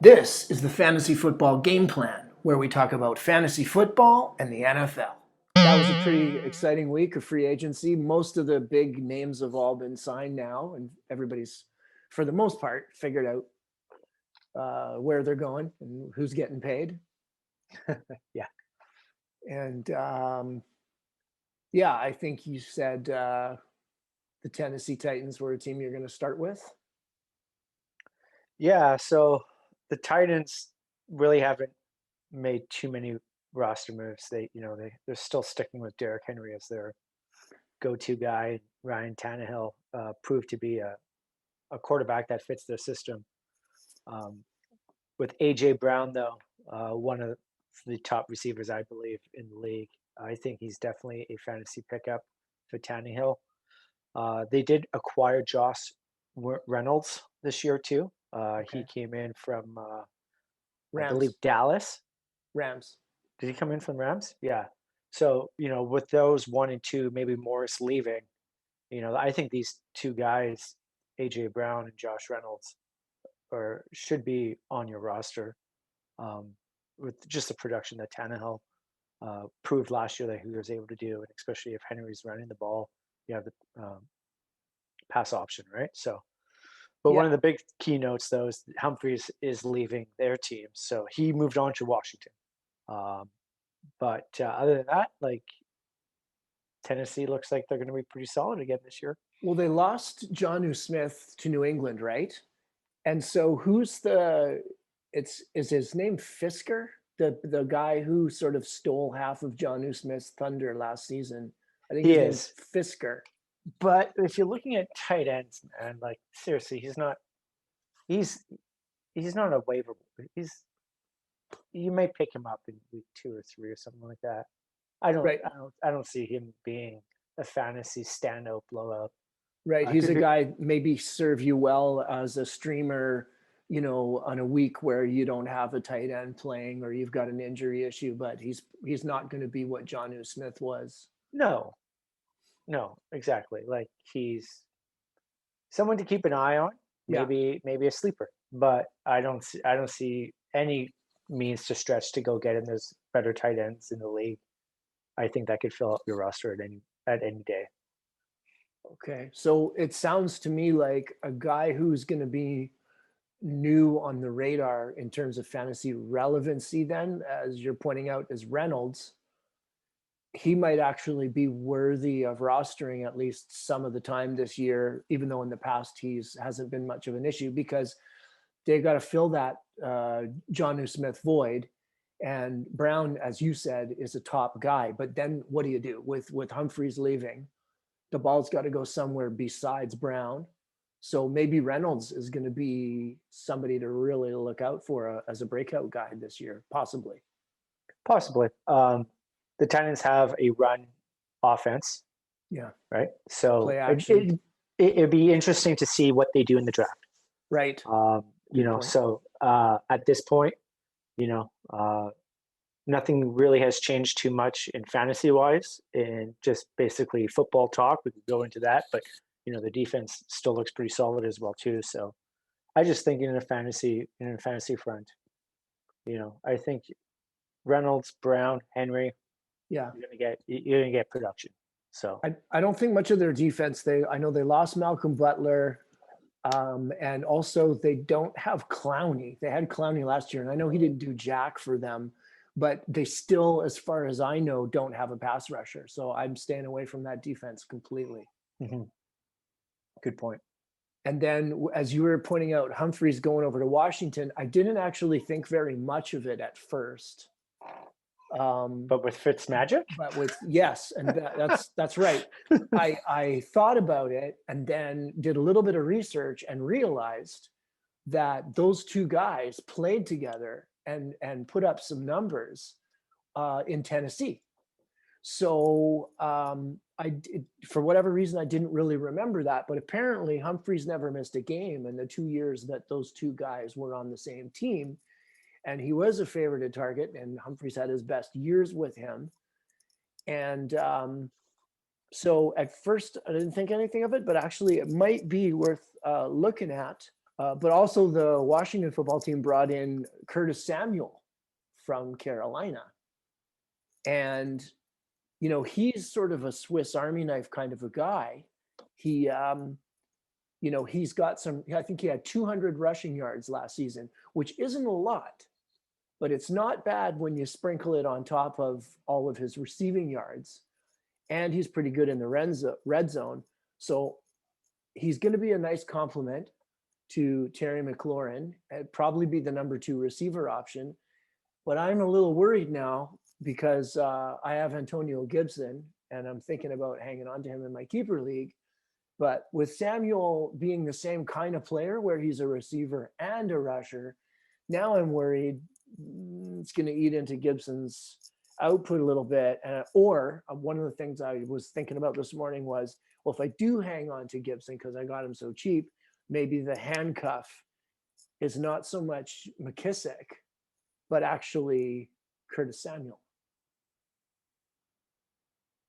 This is the Fantasy Football Game Plan, where we talk about fantasy football and the NFL. That was a pretty exciting week of free agency. Most of the big names have all been signed now, and everybody's, for the most part, figured out where they're going and who's getting paid. Yeah. And yeah, I think you said the Tennessee Titans were a team you're going to start with. Yeah, so the Titans really haven't made too many roster moves. They're still sticking with Derrick Henry as their go-to guy. Ryan Tannehill proved to be a quarterback that fits their system. With AJ Brown, though, one of the top receivers, I believe, in the league, I think he's definitely a fantasy pickup for Tannehill. They did acquire Josh Reynolds this year too. He came in from, I believe, Rams. Dallas. Rams. Did he come in from Rams? Yeah. So, with those one and two, maybe Morris leaving, I think these two guys, AJ Brown and Josh Reynolds, should be on your roster, with just the production that Tannehill proved last year that he was able to do, and especially if Henry's running the ball, you have the pass option, right? So, but one Yeah. of the big keynotes, though, is Humphries is leaving their team, so he moved on to Washington. But other than that, like, Tennessee looks like they're going to be pretty solid again this year. Well, they lost Jonnu Smith to New England, right? And so who's the is his name Fisker? The guy who sort of stole half of Jonnu Smith's thunder last season. I think He his name's is, Fisker. but if you're looking at tight ends, man, like seriously, he's he's not a waiver. He's You may pick him up in week 2 or 3 or something like that. I don't, Right. I don't, I don't see him being a fantasy standout blowout. Right. He's Could a be, guy maybe serve you well as a streamer, on a week where you don't have a tight end playing or you've got an injury issue, but he's not going to be what Jonnu Smith was. no, no, exactly. Like, he's someone to keep an eye on. Yeah. Maybe a sleeper, but I don't see any means to stretch to go get him. There's better tight ends in the league. I think that could fill up your roster at any day. Okay. So it sounds to me like a guy who's going to be new on the radar in terms of fantasy relevancy, then, as you're pointing out, is Reynolds. He might actually be worthy of rostering at least some of the time this year, even though in the past he's hasn't been much of an issue because they got to fill that Jonnu Smith void. And Brown, as you said, is a top guy. But then what do you do with Humphreys leaving? The ball's got to go somewhere besides Brown. So maybe Reynolds is going to be somebody to really look out for as a breakout guy this year, possibly. Possibly. The Titans have a run offense, Yeah, right? So play action. it'd be interesting to see what they do in the draft. Right. Good point. So at this point, nothing really has changed too much in fantasy wise, and just basically football talk. We could go into that, but the defense still looks pretty solid as well too. So I just think in a fantasy front, I think Reynolds, Brown, Henry, Yeah. you're gonna get production. So I don't think much of their defense. I know they lost Malcolm Butler, and also they don't have Clowney. They had Clowney last year, and I know he didn't do jack for them, but they still, as far as I know, don't have a pass rusher. So I'm staying away from that defense completely. mhm, good point. And then, as you were pointing out, Humphreys going over to Washington, I didn't actually think very much of it at first. But with Fitzmagic, But with yes, and that's right. I thought about it and then did a little bit of research and realized that those two guys played together and put up some numbers in Tennessee. So for whatever reason, I didn't really remember that. But apparently, Humphreys never missed a game in the 2 years that those two guys were on the same team. And he was a favorite target, and Humphreys had his best years with him. And so at first, I didn't think anything of it, but actually, it might be worth looking at But also the Washington football team brought in Curtis Samuel from Carolina. And, he's sort of a Swiss Army knife kind of a guy. He, he's got I think he had 200 rushing yards last season, which isn't a lot, but it's not bad when you sprinkle it on top of all of his receiving yards. And he's pretty good in the red zone. So he's going to be a nice complement to Terry McLaurin. It'd probably be the number 2 receiver option. But I'm a little worried now because I have Antonio Gibson, and I'm thinking about hanging on to him in my keeper league. But with Samuel being the same kind of player where he's a receiver and a rusher, now I'm worried it's going to eat into Gibson's output a little bit. Or one of the things I was thinking about this morning was, well, if I do hang on to Gibson because I got him so cheap, maybe the handcuff is not so much McKissick, but actually Curtis Samuel.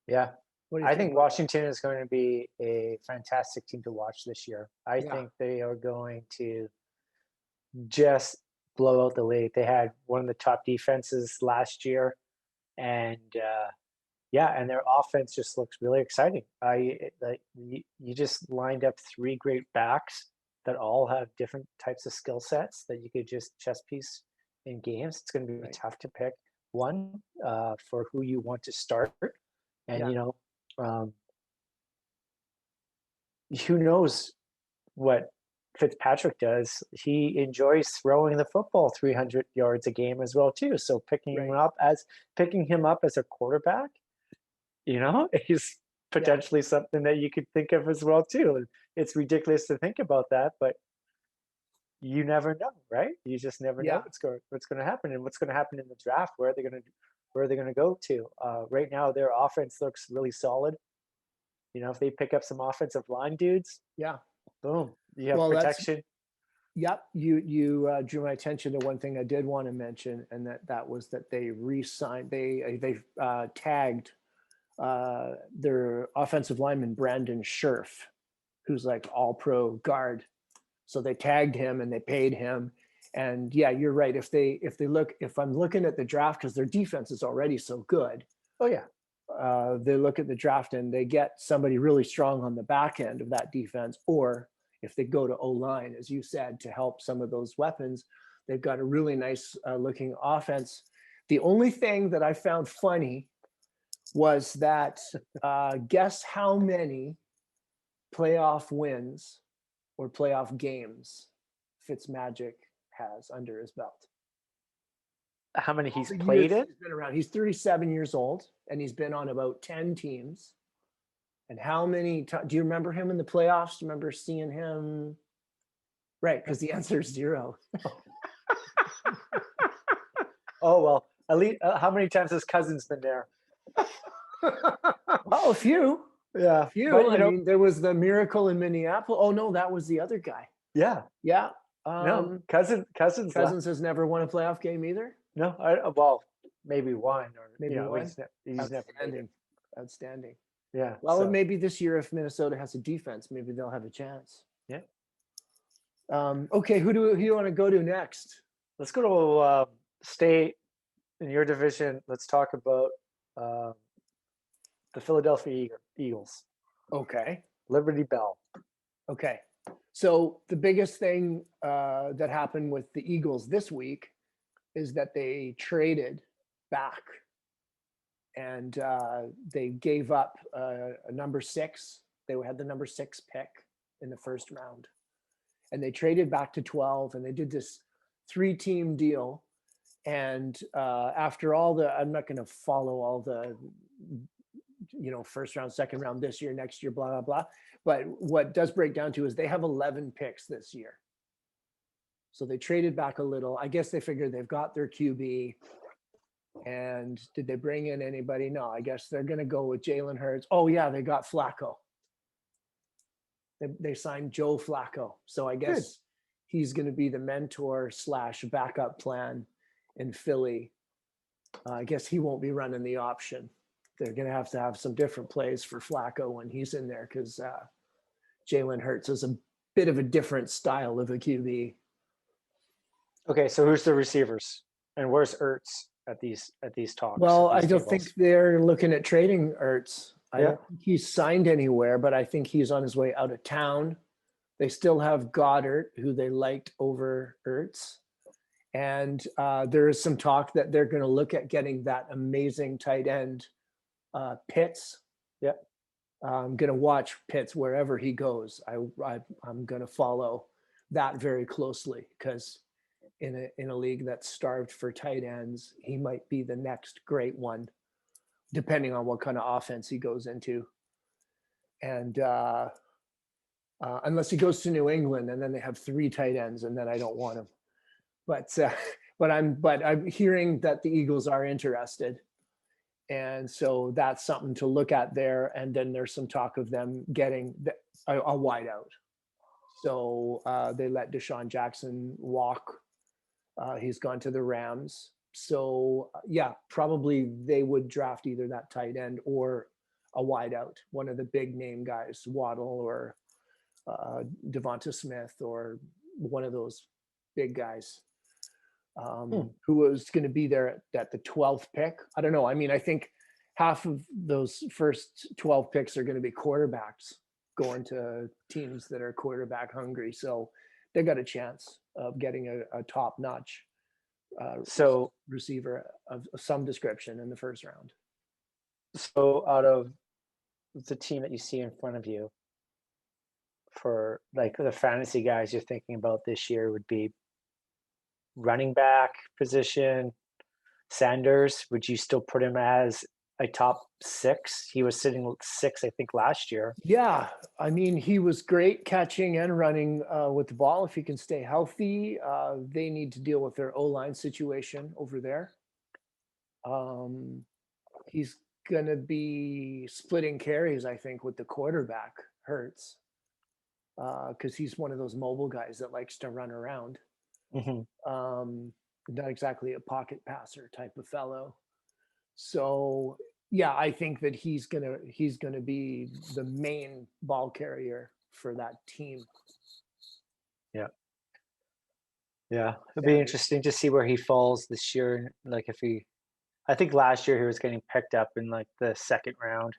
Yeah. What do you I think about that? Washington is going to be a fantastic team to watch this year. I Yeah. think they are going to just blow out the league. They had one of the top defenses last year, and and their offense just looks really exciting. You just lined up 3 great backs that all have different types of skill sets that you could just chess piece in games. It's going to be Right. tough to pick one for who you want to start, and Yeah. Who knows what Fitzpatrick does. He enjoys throwing the football 300 yards a game as well too. So picking him up as a quarterback, is potentially something that you could think of as well too. And it's ridiculous to think about that, but you never know, right? You just never know what's going to happen and what's going to happen in the draft. Where are they going to go to? Right now, their offense looks really solid. If they pick up some offensive line dudes, boom, you have protection. Yep, you drew my attention to one thing I did want to mention, and that was that they re-signed. They tagged their offensive lineman Brandon Scherf, who's like all-pro guard. So they tagged him and they paid him. And yeah, you're right. If I'm looking at the draft, because their defense is already so good. Oh yeah. They look at the draft and they get somebody really strong on the back end of that defense, or if they go to O-line, as you said, to help some of those weapons, they've got a really nice looking offense. The only thing that I found funny was that guess how many playoff wins or playoff games Fitzmagic has under his belt. How many he's played in? He's been around. He's 37 years old, and he's been on about 10 teams. And how many do you remember him in the playoffs? Do you remember seeing him? Right, because the answer is 0. Oh, well, at least how many times has Cousins been there? Oh, a few. Yeah. A few. But, I mean, there was the miracle in Minneapolis. Oh, no, that was the other guy. Yeah. Yeah. No, Cousins has never won a playoff game either. No, well, maybe one, or maybe one. He's never outstanding. Yeah. Well, maybe this year, if Minnesota has a defense, maybe they'll have a chance. Yeah. Okay, who do you want to go to next? Let's go to state in your division. Let's talk about the Philadelphia Eagles. Okay. Liberty Bell. Okay. So the biggest thing that happened with the Eagles this week is that they traded back, and they gave up a number 6. They had the number 6 pick in the first round, and they traded back to 12, and they did this 3-team deal. And after all I'm not going to follow all the, first round, second round this year, next year, blah, blah, blah. But what does break down to is they have 11 picks this year. So they traded back a little. I guess they figured they've got their QB. And did they bring in anybody? No, I guess they're going to go with Jalen Hurts. Oh, yeah, they got Flacco. They signed Joe Flacco. So I guess he's going to be the mentor / backup plan in Philly. I guess he won't be running the option. They're going to have some different plays for Flacco when he's in there, because Jalen Hurts is a bit of a different style of a QB. Okay, so who's the receivers, and where's Ertz at these talks at Well, I these don't think tables? they're looking at trading Ertz. I Yeah. don't think he's signed anywhere, but I think he's on his way out of town. They still have Goddard, who they liked over Ertz. And there is some talk that they're going to look at getting that amazing tight end, Pitts. Yeah. I'm going to watch Pitts wherever he goes. I'm going to follow that very closely because in a league that's starved for tight ends, he might be the next great one, depending on what kind of offense he goes into. And unless he goes to New England and then they have 3 tight ends, and then I don't want him. But I'm hearing that the Eagles are interested, and so that's something to look at there. And then there's some talk of them getting a wideout. So they let Deshaun Jackson walk. He's gone to the Rams. So yeah, probably they would draft either that tight end or a wideout, one of the big name guys, Waddle or Devonta Smith or one of those big guys. Who was going to be there at the 12th pick. I don't know. I mean, I think half of those first 12 picks are going to be quarterbacks going to teams that are quarterback hungry. So they got a chance of getting a top notch So receiver of some description in the first round. so out of the team that you see in front of you, for like the fantasy guys you're thinking about this year, would be running back position. Sanders, would you still put him as a top 6? He was sitting 6, I think, last year. Yeah, I mean, he was great catching and running with the ball. If he can stay healthy, they need to deal with their O-line situation over there. He's going to be splitting carries, I think, with the quarterback, Hurts, because he's one of those mobile guys that likes to run around. Mhm. Not exactly a pocket passer type of fellow. So yeah, I think that he's gonna be the main ball carrier for that team. Yeah. Yeah. It'd be Sanders. interesting to see where he falls this year. Like if he I think last year he was getting picked up in like the second round.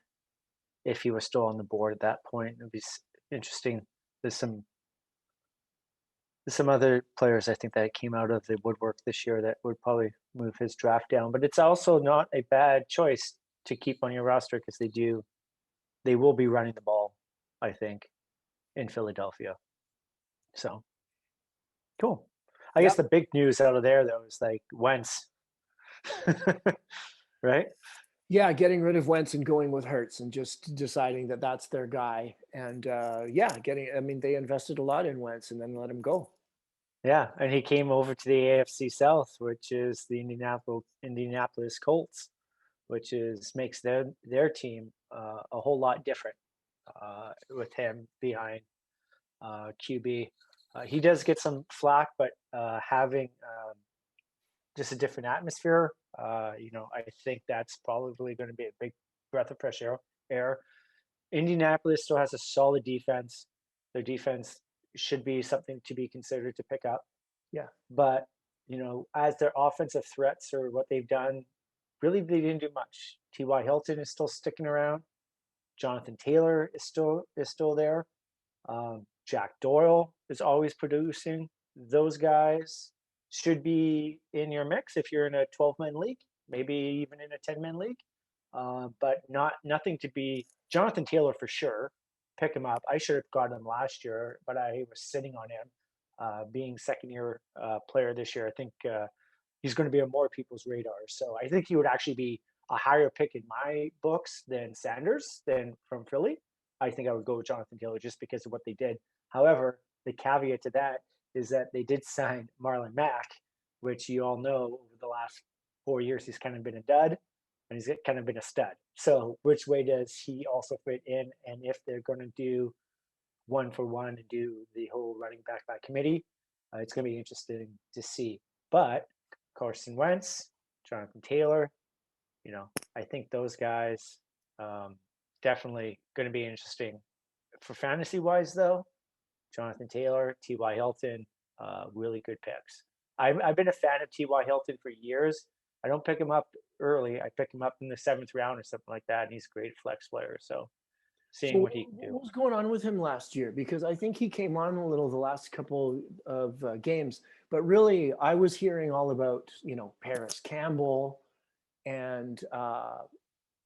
If he was still on the board at that point, it'd be interesting. There's some other players I think that came out of the woodwork this year that would probably move his draft down. But it's also not a bad choice to keep on your roster because they will be running the ball, I think, in Philadelphia. So cool. I Yeah. guess the big news out of there though is like Wentz, right? Yeah, getting rid of Wentz and going with Hurts and just deciding that that's their guy. And yeah, I mean, they invested a lot in Wentz and then let him go. Yeah, and he came over to the AFC South, which is the Indianapolis Colts, which is makes their team a whole lot different with him behind QB. He does get some flack, but having just a different atmosphere, I think that's probably going to be a big breath of fresh air. Indianapolis still has a solid defense. Their defense should be something to be considered to pick up. Yeah. But, as their offensive threats or what they've done, really they didn't do much. T.Y. Hilton is still sticking around. Jonathan Taylor is still there. Jack Doyle is always producing. Those guys should be in your mix if you're in a 12-man league, maybe even in a 10-man league. But nothing to be Jonathan Taylor for sure. Pick him up. I should have got him last year, but I was sitting on him. Being second-year player this year, I think he's going to be on more people's radars. So I think he would actually be a higher pick in my books than Sanders, than from Philly. I think I would go with Jonathan Taylor just because of what they did. However, the caveat to that is that they did sign Marlon Mack, which you all know over the last 4 years he's kind of been a dud and he's kind of been a stud. So which way does he also fit in? And if they're going to do one for one and do the whole running back by committee, it's going to be interesting to see. But Carson Wentz, Jonathan Taylor, I think those guys definitely going to be interesting. For fantasy wise, though, Jonathan Taylor, T.Y. Hilton, really good picks. I've been a fan of T.Y. Hilton for years. I don't pick him up early. I pick him up in the 7th round or something like that, and he's a great flex player. So So seeing what he can do. what was going on with him last year? Because I think he came on a little the last couple of games, but really I was hearing all about, Paris Campbell and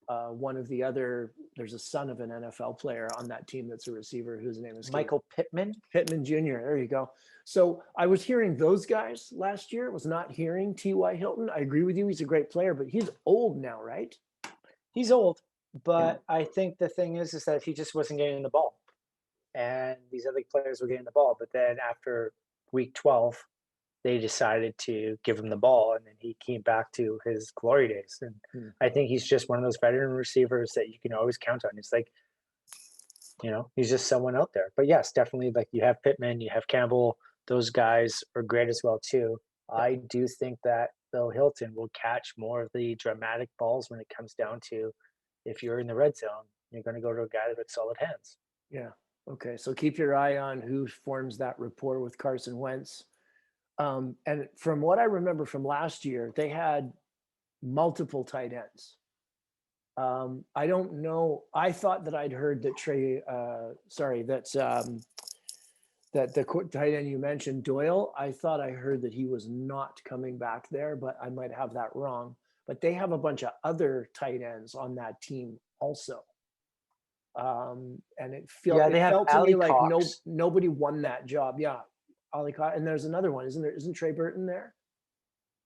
one of the other, there's a son of an NFL player on that team that's a receiver whose name is Michael Pittman. Pittman Jr. There you go. So I was hearing those guys last year, was not hearing T.Y. Hilton. I agree with you. He's a great player, but he's old now, right? He's old, but I think the thing is that he just wasn't getting the ball, and these other players were getting the ball. But then after week 12, they decided to give him the ball, and then he came back to his glory days. And I think he's just one of those veteran receivers that you can always count on. It's like, he's just someone out there. But yes, definitely, like you have Pittman, you have Campbell. Those guys are great as well too. I do think that though Hilton will catch more of the dramatic balls when it comes down to if you're in the red zone, you're going to go to a guy with solid hands. Yeah. Okay. So keep your eye on who forms that rapport with Carson Wentz. And from what I remember from last year, they had multiple tight ends. I don't know. I thought that I'd heard that that the tight end you mentioned, Doyle, I thought I heard that he was not coming back there, but I might have that wrong. But they have a bunch of other tight ends on that team also. And it felt to me like nobody won that job. Yeah. Ali Cox, and there's another one, isn't there? Isn't Trey Burton there?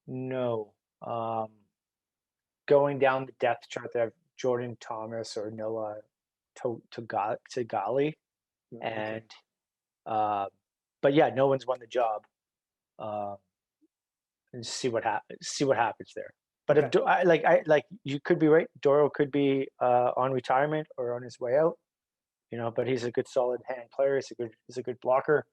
No. Going down the depth chart, they have Jordan Thomas or Noah Tagali. And but yeah, no one's won the job. And see what happens there. But if you could be right, Doyle could be on retirement or on his way out. But he's a good solid hand player. He's a good blocker.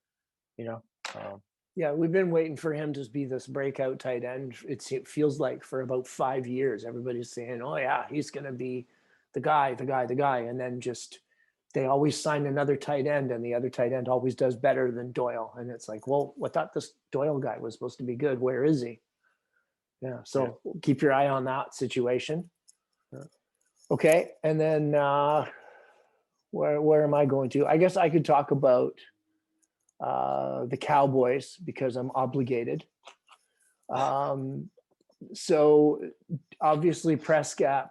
Yeah, we've been waiting for him to be this breakout tight end. It feels like for about 5 years, everybody's saying, "Oh yeah, he's going to be the guy," and then just they always sign another tight end, and the other tight end always does better than Doyle, and it's like, well, I thought this Doyle guy was supposed to be good. Where is he? Yeah, so keep your eye on that situation. Okay, and then where am I going to? I guess I could talk about the Cowboys because I'm obligated. So obviously Prescott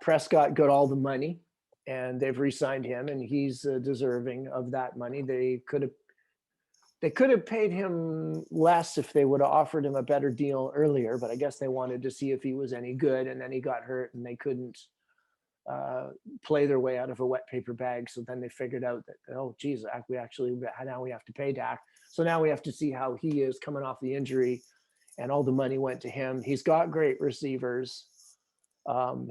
got all the money and they've re-signed him and he's deserving of that money. They could have paid him less if they would have offered him a better deal earlier, but I guess they wanted to see if he was any good, and then he got hurt and they couldn't play their way out of a wet paper bag. So then they figured out that, oh geez, now we have to pay Dak. So now we have to see how he is coming off the injury, and all the money went to him. He's got great receivers.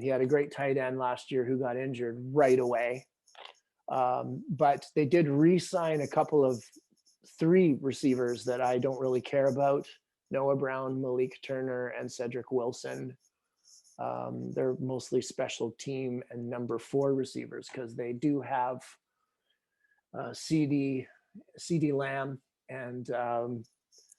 He had a great tight end last year who got injured right away. But they did re-sign a couple of 3 receivers that I don't really care about: Noah Brown, Malik Turner, and Cedric Wilson. They're mostly special team and number 4 receivers because they do have CD Lamb and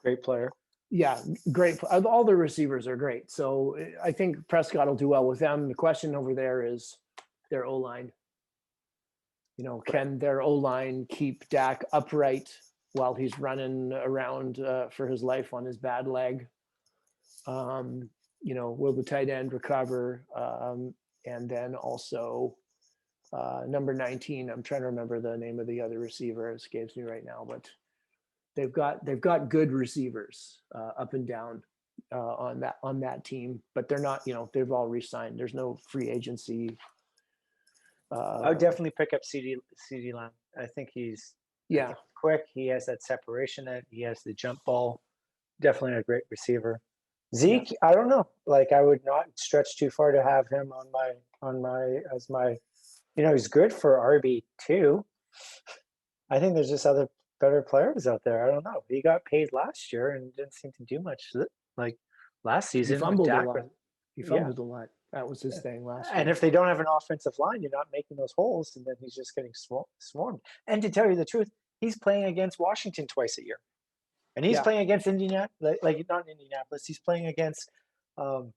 great player. Yeah, great. All the receivers are great. So I think Prescott will do well with them. The question over there is their O-line. Can their O-line keep Dak upright while he's running around for his life on his bad leg? Will the tight end recover? And then also number 19, I'm trying to remember the name of the other receiver. It escapes me right now, but they've got good receivers up and down on that team, but they're not, they've all re-signed. There's no free agency. I would definitely pick up CD Lamb. I think he's quick. He has that separation. That he has the jump ball. Definitely a great receiver. Zeke, I don't know. Like I would not stretch too far to have him as my. He's good for RB2. I think there's just other better players out there. I don't know. He got paid last year and didn't seem to do much. Like last season, he fumbled a lot. He fumbled a lot. That was his thing last year. And if they don't have an offensive line, you're not making those holes, and then he's just getting swarmed. And to tell you the truth, he's playing against Washington twice a year, and he's Yeah, playing against Indiana, like not Indianapolis. He's playing against um,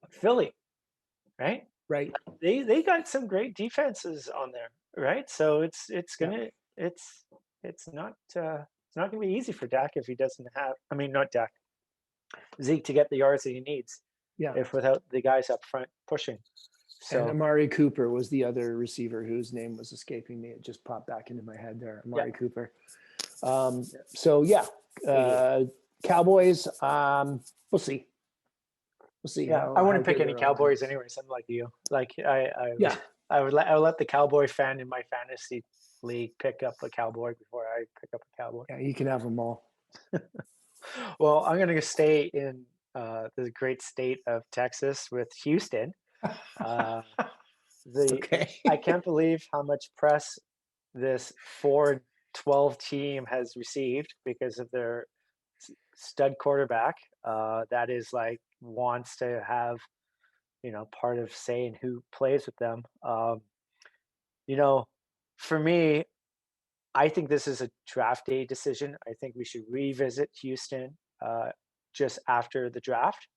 Philly, right? right. They got some great defenses on there, right? So Yeah, it's it's not gonna be easy for Dak if he doesn't have. I mean, not Dak, Zeke to get the yards that he needs yeah. if without the guys up front pushing. And So Amari Cooper was the other receiver whose name was escaping me. It just popped back into my head there. yeah, Amari Cooper. yeah, So yeah, idiot. uh, Cowboys. We'll see. We'll see Yeah, I how wouldn't pick good any their offense Cowboys is. anyways. I'm like you. Like Yeah, I would let the Cowboy fan in my fantasy league pick up a Cowboy before I pick up a Cowboy. yeah. You can have them all. Well, I'm gonna stay in the great state of Texas with Houston. Uh, the I Okay. can't believe how much press this 4-12 team has received because of their stud quarterback. That is like wants to have part of saying who plays with them. You know, for me, I think this is a draft day decision. I think we should revisit Houston just after the draft,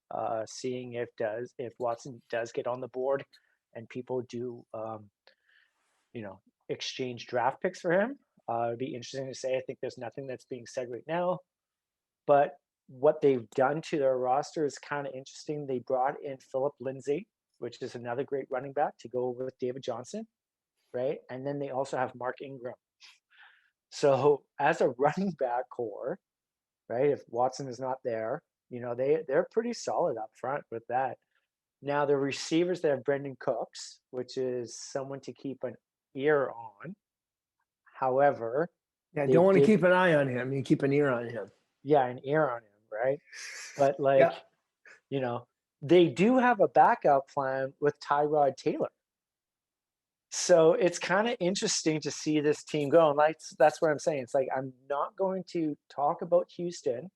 seeing if Watson does get on the board and people do exchange draft picks for him. It'd be interesting to say. I think there's nothing that's being said right now, but what they've done to their roster is kind of interesting. They brought in Philip Lindsay, which is another great running back to go with David Johnson, right? And then they also have Mark Ingram. So as a running back core, right? If Watson is not there, they're pretty solid up front with that. Now the receivers, they have Brendan Cooks, which is someone to keep an ear on. However, Yeah, they don't want to did, keep an eye on him. You keep an ear on him. yeah, an ear on him, right? But like, Yeah, you know, they do have a backup plan with Tyrod Taylor. So it's kind of interesting to see this team go. And that's what I'm saying. It's like I'm not going to talk about Houston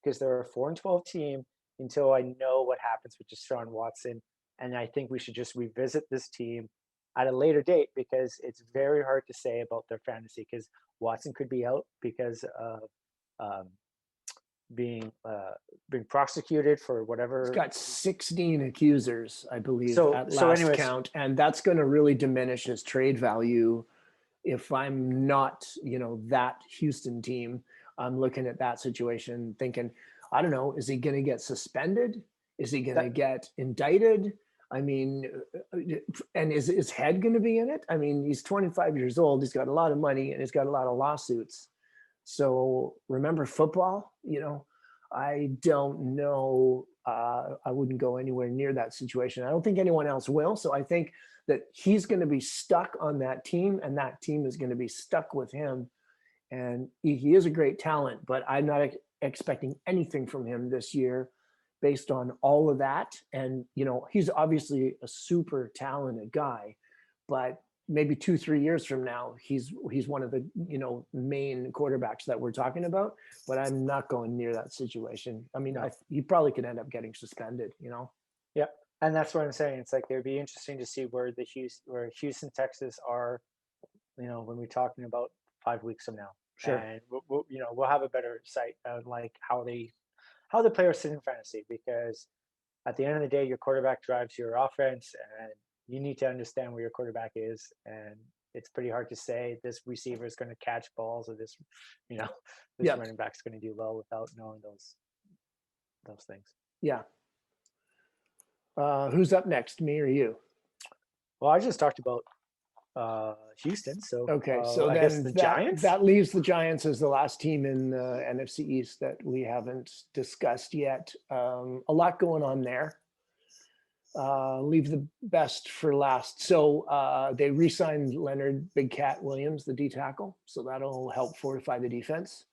because they're a 4-12 team until I know what happens with Deshaun Watson. And I think we should just revisit this team at a later date because it's very hard to say about their fantasy because Watson could be out because of um, being prosecuted for he's whatever. got 16 accusers, I believe, So at so last anyways, count, and that's going to really diminish his trade value if I'm not, that Houston team. I'm looking at that situation thinking, I don't know, is he going to get suspended? Is he going to that get indicted? I mean, and is his head going to be in it? I mean, he's 25 years old. He's got a lot of money and he's got a lot of lawsuits. So remember football, I don't know. I wouldn't go anywhere near that situation. I don't think anyone else will. So I think that he's going to be stuck on that team and that team is going to be stuck with him. And he is a great talent, but I'm not expecting anything from him this year based on all of that. And, he's obviously a super talented guy, but maybe 2-3 years from now, he's one of the, main quarterbacks that we're talking about, but I'm not going near that situation. I mean, no. he probably could end up getting suspended. Yeah, and that's what I'm saying. It's like it'd be interesting to see where Houston, Texas are, when we're talking about 5 weeks from now, Sure. and we'll have a better sight of like how the players sit in fantasy because at the end of the day, your quarterback drives your offense, and you need to understand where your quarterback is, and it's pretty hard to say this receiver is going to catch balls or you know, this Yeah. running back's going to do well without knowing those things. Yeah. Who's up next, me or you? Well, I just talked about Houston. So Okay, so I guess then the that Giants. that leaves the Giants as the last team in the NFC East that we haven't discussed yet. A lot going on there. Leave the best for last. So they re-signed Leonard Big Cat Williams, the D tackle, so that'll help fortify the defense.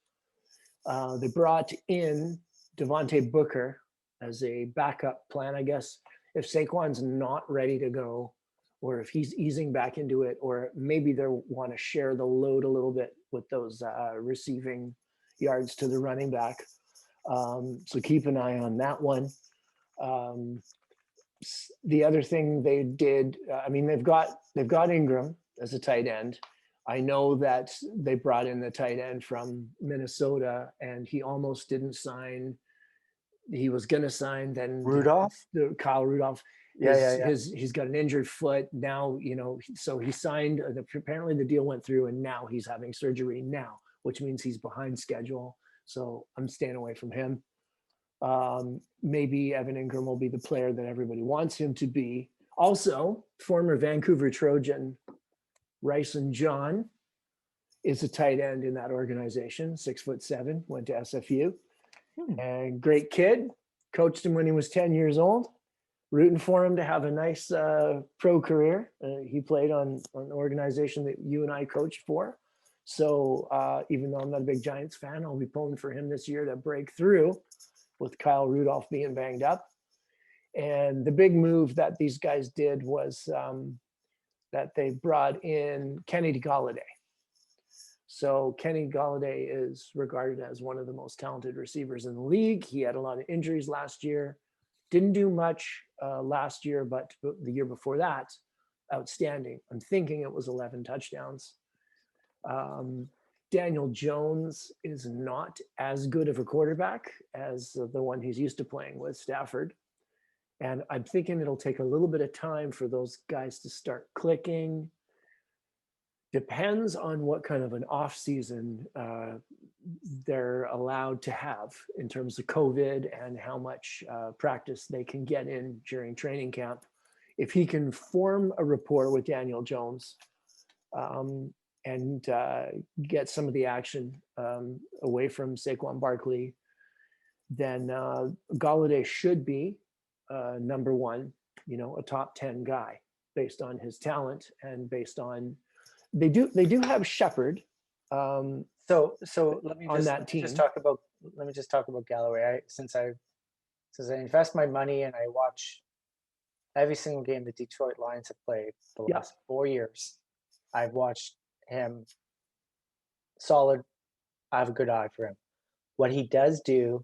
They brought in Devontae Booker as a backup plan, I guess. If Saquon's not ready to go, or if he's easing back into it, or maybe they want to share the load a little bit with those receiving yards to the running back. So keep an eye on that one. Um, the other thing they did, I mean, they've got Ingram as a tight end. I know that they brought in the tight end from Minnesota, and he almost didn't sign. He was going to sign, then Rudolph? Kyle Rudolph. Yeah. He's got an injured foot now. So he signed. Apparently, the deal went through, and now he's having surgery now, which means he's behind schedule. So I'm staying away from him. Maybe Evan Ingram will be the player that everybody wants him to be. Also, former Vancouver Trojan Ryson John is a tight end in that organization, 6'7", went to SFU. And great kid. Coached him when he was 10 years old. Rooting for him to have a nice pro career. He played on an organization that you and I coached for. So even though I'm not a big Giants fan, I'll be pulling for him this year to break through with Kyle Rudolph being banged up. And the big move that these guys did was that they brought in Kenny Golladay. So Kenny Golladay is regarded as one of the most talented receivers in the league. He had a lot of injuries last year. Didn't do much last year, but the year before that, outstanding. I'm thinking it was 11 touchdowns. Daniel Jones is not as good of a quarterback as the one he's used to playing with, Stafford. And I'm thinking it'll take a little bit of time for those guys to start clicking. Depends on what kind of an off season they're allowed to have in terms of COVID and how much practice they can get in during training camp. If he can form a rapport with Daniel Jones and get some of the action away from Saquon Barkley, then Golladay should be number one, a top 10 guy based on his talent and based on they do have Shepard. So let me just talk about Galloway. Since I invest my money and I watch every single game the Detroit Lions have played the last 4 years, I've watched him solid. I have a good eye for him. What he does do,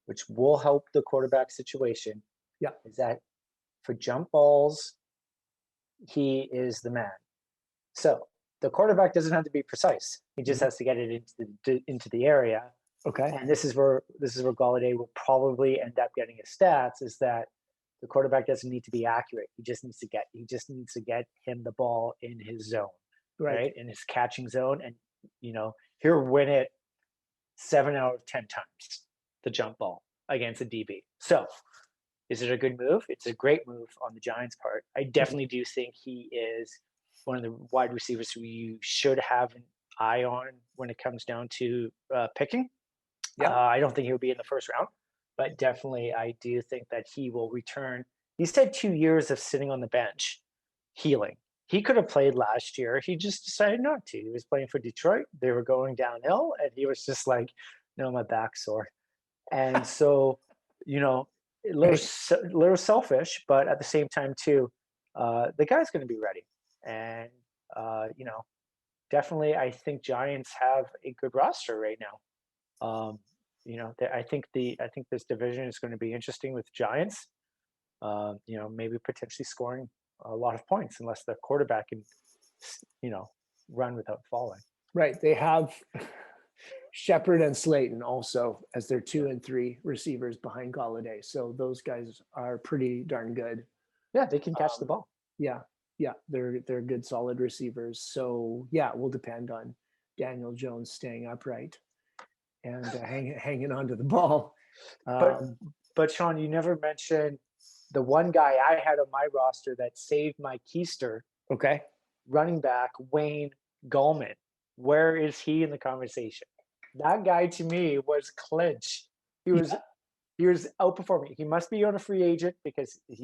which will help the quarterback situation, is that for jump balls, he is the man. So the quarterback doesn't have to be precise. He just has to get it into the area. Okay. And this is where Golladay will probably end up getting his stats, is that the quarterback doesn't need to be accurate. He just needs to get him the ball in his zone, right? In his catching zone, and he'll win it 7 out of 10 times, the jump ball against a DB. So is it a good move? It's a great move on the Giants' part. I definitely do think he is one of the wide receivers who you should have an eye on when it comes down to picking. I don't think he'll be in the first round, but definitely I do think that he will return. He said 2 years of sitting on the bench, healing. He could have played last year. He just decided not to. He was playing for Detroit. They were going downhill, and he was just like, no, my back's sore. And so, a little selfish, but at the same time too, the guy's going to be ready. And definitely, I think Giants have a good roster right now. I think this division is going to be interesting with Giants. Maybe potentially scoring a lot of points unless the quarterback can, run without falling. Right. They have Shepard and Slayton also as their 2 and 3 receivers behind Golladay. So those guys are pretty darn good. Yeah, they can catch the ball. Yeah, they're good, solid receivers. So it will depend on Daniel Jones staying upright and hanging onto the ball. But Sean, you never mentioned the one guy I had on my roster that saved my keister. Okay. Running back Wayne Gallman. Where is he in the conversation? That guy to me was clinch. He was outperforming. He must be on a free agent because I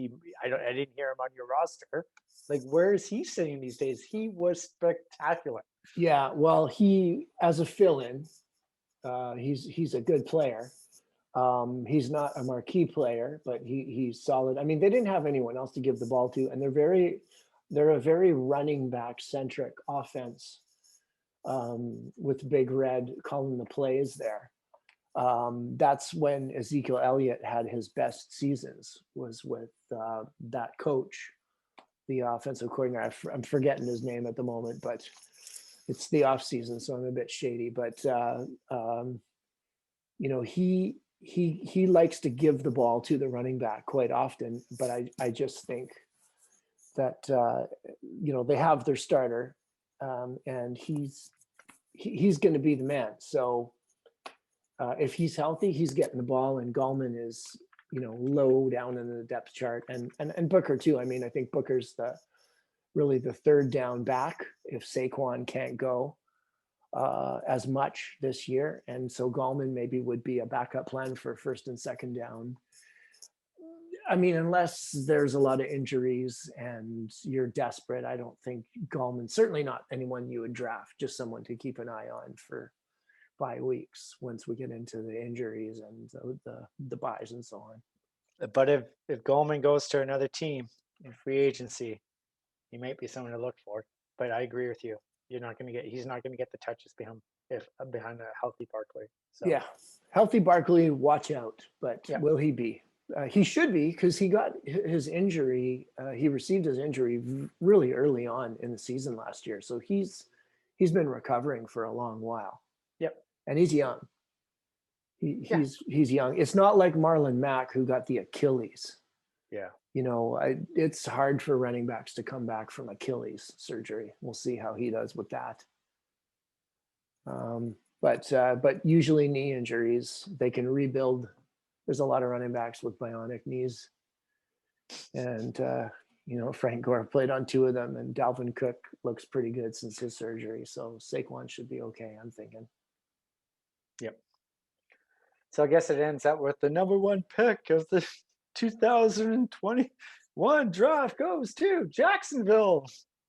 didn't hear him on your roster. Like, where is he sitting these days? He was spectacular. Yeah, well, he as a fill-in, he's a good player. He's not a marquee player, but he's solid. I mean, they didn't have anyone else to give the ball to, and they're a very running back centric offense with Big Red calling the plays there. That's when Ezekiel Elliot had his best seasons, was with that coach, the offensive coordinator. I'm forgetting his name at the moment, but it's the off season, so I'm a bit shady, but he likes to give the ball to the running back quite often, but I just think that they have their starter, and he's going to be the man. So if he's healthy, he's getting the ball, and Gallman is low down in the depth chart, and Booker too. I mean, I think Booker's really the third down back if Saquon can't go as much this year, and so Gallman maybe would be a backup plan for first and second down. I mean, unless there's a lot of injuries and you're desperate, I don't think Gallman, certainly not anyone you would draft, just someone to keep an eye on for bye weeks once we get into the injuries and the buys and so on. But if Goldman goes to another team in free agency, he might be someone to look for. But I agree with you. He's not going to get the touches behind a healthy Barkley. So Yeah, healthy Barkley, watch out. But yeah. Will he be? He should be, because he got his injury. He received his injury really early on in the season last year, so he's been recovering for a long while. Yep. And he's young. He's young. It's not like Marlon Mack, who got the Achilles. Yeah. It's hard for running backs to come back from Achilles surgery. We'll see how he does with that. But usually knee injuries, they can rebuild. There's a lot of running backs with bionic knees. And, Frank Gore played on 2 of them, and Dalvin Cook looks pretty good since his surgery. So Saquon should be okay, I'm thinking. Yep. So I guess it ends up with the number 1 pick of the 2021 draft goes to Jacksonville,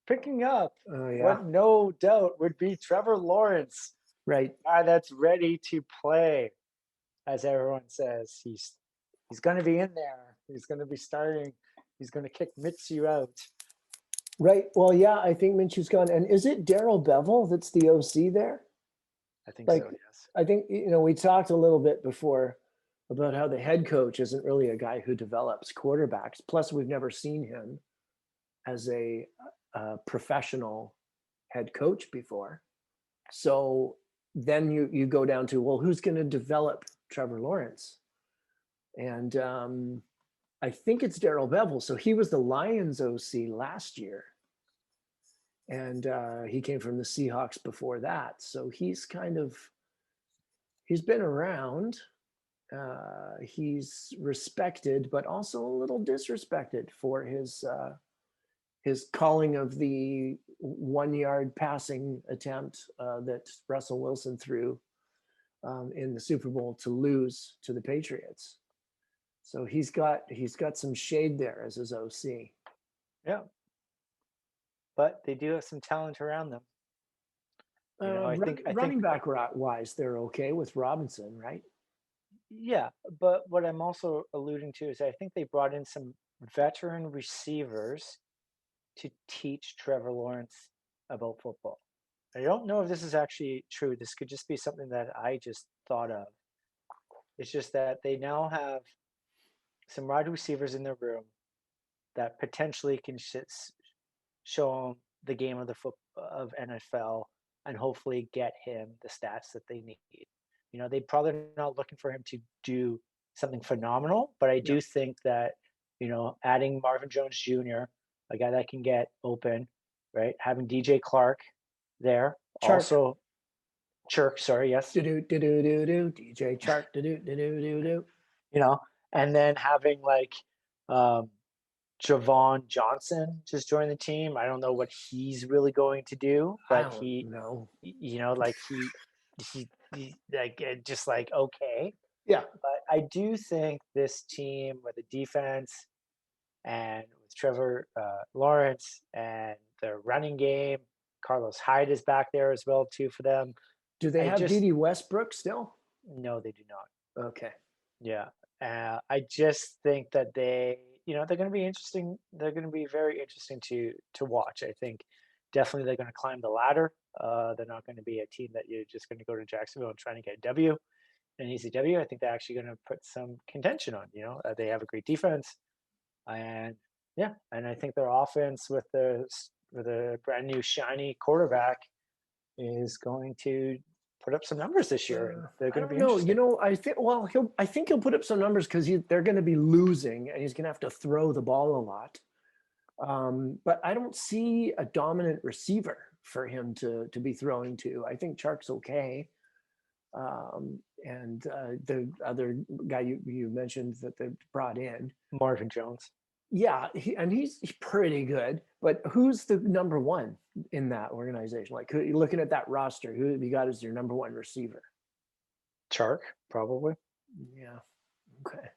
picking up what no doubt would be Trevor Lawrence. Right. That's ready to play, as everyone says. He's going to be in there. He's going to be starting. He's going to kick Minshew out. Right. Well, yeah, I think Minshew's gone. And is it Darrell Bevel that's the OC there? I think so, yes. I think, we talked a little bit before about how the head coach isn't really a guy who develops quarterbacks. Plus, we've never seen him as a professional head coach before. So then you go down to, well, who's going to develop Trevor Lawrence? And I think it's Darrell Bevel. So he was the Lions OC last year. And he came from the Seahawks before that. So he's been around. He's respected, but also a little disrespected for his calling of the 1-yard passing attempt that Russell Wilson threw in the Super Bowl to lose to the Patriots. So he's got some shade there as his OC. Yeah. But they do have some talent around them. I think running back wise, they're okay with Robinson, right? Yeah, but what I'm also alluding to is I think they brought in some veteran receivers to teach Trevor Lawrence about football. I don't know if this is actually true. This could just be something that I just thought of. It's just that they now have some wide receivers in their room that potentially can show him the game of NFL and hopefully get him the stats that they need. They probably not looking for him to do something phenomenal, but I do think that, adding Marvin Jones Jr., a guy that can get open, right? Having DJ Clark there. Chark. Also, Chirk, sorry, yes. DJ Chark, And then having Javon Johnson just join the team. I don't know what he's really going to do, but okay. Yeah. But I do think this team with the defense and with Trevor Lawrence and the running game, Carlos Hyde is back there as well too for them. Do they have D.D. Westbrook still? No, they do not. Okay. Yeah. I just think that they're going to be interesting. They're going to be very interesting to watch. I think definitely they're going to climb the ladder. They're not going to be a team that you're just going to go to Jacksonville and trying to get an easy W. I think they're actually going to put some contention on. They have a great defense, and I think their offense with a brand new shiny quarterback is going to put up some numbers this year, and they're I going to don't be know. interesting. I think he'll put up some numbers because they're going to be losing, and he's going to have to throw the ball a lot. But I don't see a dominant receiver for him to be throwing to. I think Chark's okay. And the other guy you mentioned that they brought in, Marvin Jones. yeah, he's pretty good. But who's the number one in that organization? Like, looking at that roster, who have you got as your number one receiver? Chark, probably. Yeah. Okay.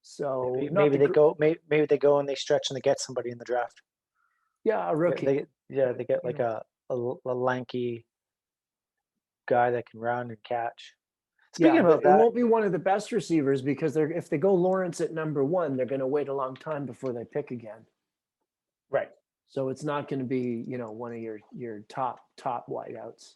So Maybe, not maybe the they go. Maybe they go and they stretch and they get somebody in the draft. yeah, a rookie. They get like a lanky guy that can run and catch. Speaking Yeah, but about it that, won't be one of the best receivers because if they go Lawrence at number one, they're going to wait a long time before they pick again. right? So it's not going to be, one of your top wideouts.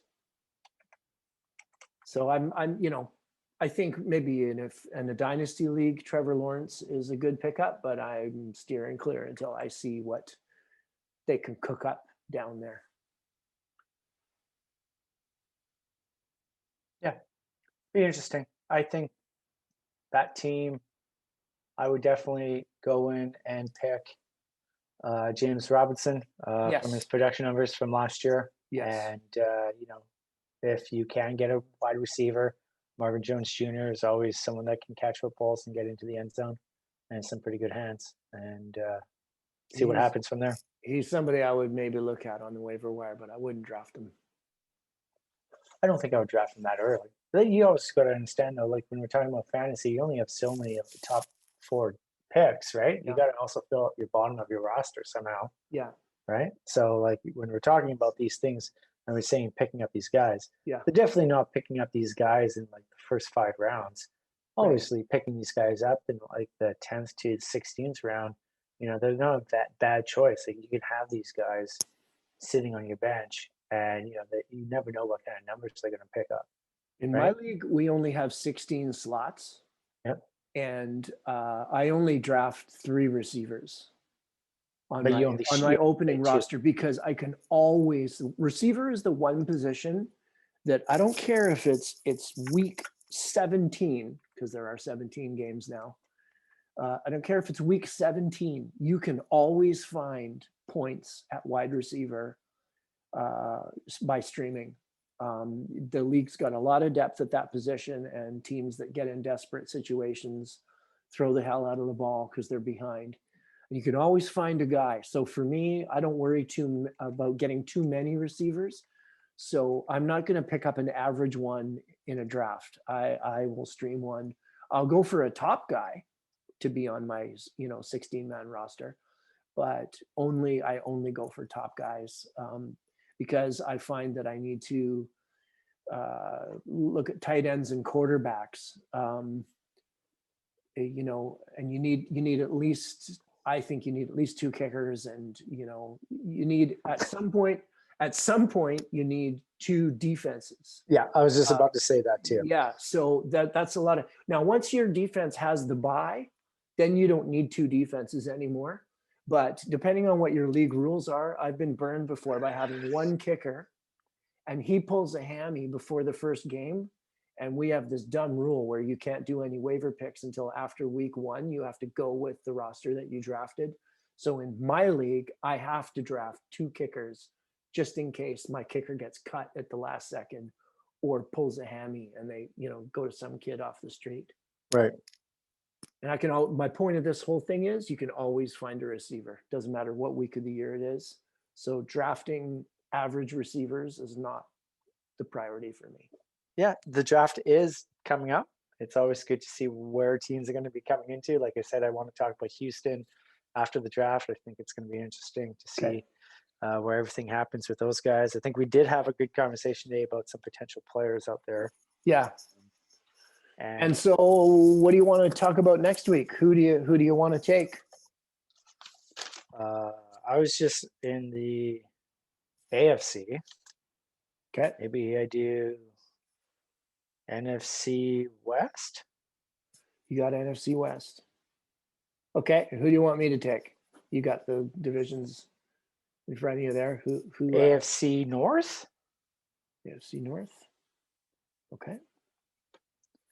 So I think maybe in a dynasty league, Trevor Lawrence is a good pickup, but I'm steering clear until I see what they can cook up down there. Yeah, be interesting. I think that team, I would definitely go in and pick James Robinson from his Yes. production numbers from last year. Yes. And, if you can get a wide receiver, Marvin Jones Jr. is always someone that can catch footballs and get into the end zone and some pretty good hands. And see what happens from there. He's somebody I would maybe look at on the waiver wire, but I wouldn't draft him. I don't think I would draft him that early. But you always got to understand, though, like when we're talking about fantasy, you only have so many of the top 4 picks, right? Yeah. You got to also fill up your bottom of your roster somehow, Yeah. right? So, like when we're talking about these things, and we're saying picking up these guys, Yeah. they're definitely not picking up these guys in like the first 5 rounds. Obviously, picking these guys up in like the 10th to 16th round, they're not that bad choice. Like you can have these guys sitting on your bench, and that you never know what kind of numbers they're going to pick up. In my Right? league, we only have 16 slots. Yep. And I only draft 3 receivers on But my you only opening play 2. roster because I can always receiver is the one position that I don't care if it's week 17 because there are 17 games now. I don't care if it's week 17. You can always find points at wide receiver by streaming. The league's got a lot of depth at that position, and teams that get in desperate situations throw the hell out of the ball because they're behind. And you can always find a guy. So for me, I don't worry about getting too many receivers. So I'm not going to pick up an average one in a draft. I will stream one. I'll go for a top guy to be on my 16-man roster, but I only go for top guys because I find that I need to look at tight ends and quarterbacks. And you need at least, I think you need at least 2 kickers, and you need at some point you need 2 defenses. Yeah, I was just about to say that too. Yeah, so that's a lot of. Now once your defense has the bye, then you don't need 2 defenses anymore. But depending on what your league rules are, I've been burned before by having 1 kicker and he pulls a hammy before the first game. And we have this dumb rule where you can't do any waiver picks until after week 1. You have to go with the roster that you drafted. So in my league, I have to draft 2 kickers just in case my kicker gets cut at the last second or pulls a hammy and they, go to some kid off the street. Right. And my point of this whole thing is you can always find a receiver. Doesn't matter what week of the year it is. So drafting average receivers is not the priority for me. Yeah, the draft is coming up. It's always good to see where teams are going to be coming into. Like I said, I want to talk about Houston after the draft. I think it's going to be interesting to see where everything happens with those guys. I think we did have a good conversation today about some potential players out there. Yeah. And so what do you want to talk about next week? Who do you want to take? I was just in the AFC. Okay. Maybe I do NFC West. You got NFC West. Okay. Who do you want me to take? You got the divisions in front of you there. Who AFC North? AFC North. Okay.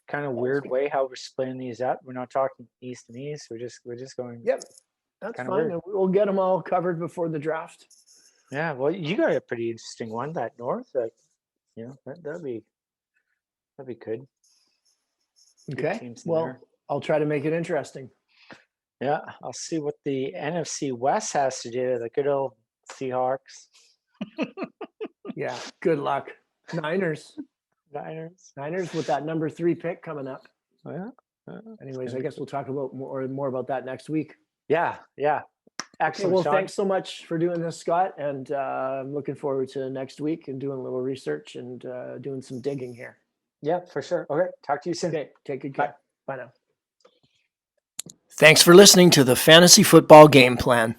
Kind of weird way how we're splitting these up. We're not talking east and east. We're just going. Yep. That's Kinda fine. weird. And we'll get them all covered before the draft. Yeah. Well, you got a pretty interesting one, that north. Like, that'd be good. Good Okay. teams in Well, there. I'll try to make it interesting. Yeah, I'll see what the NFC West has to do. The good old Seahawks, Yeah. Good luck. Niners Niners. with that number 3 pick coming up. Yeah. Anyways, I guess we'll talk about more about that next week. Yeah. Okay, Excellent. well, Sean. thanks so much for doing this, Scott. And I'm looking forward to next week and doing a little research and doing some digging here. Yeah, for sure. Okay. Talk to you soon. Okay, take good care. Bye. Bye now. Thanks for listening to the Fantasy Football Game Plan.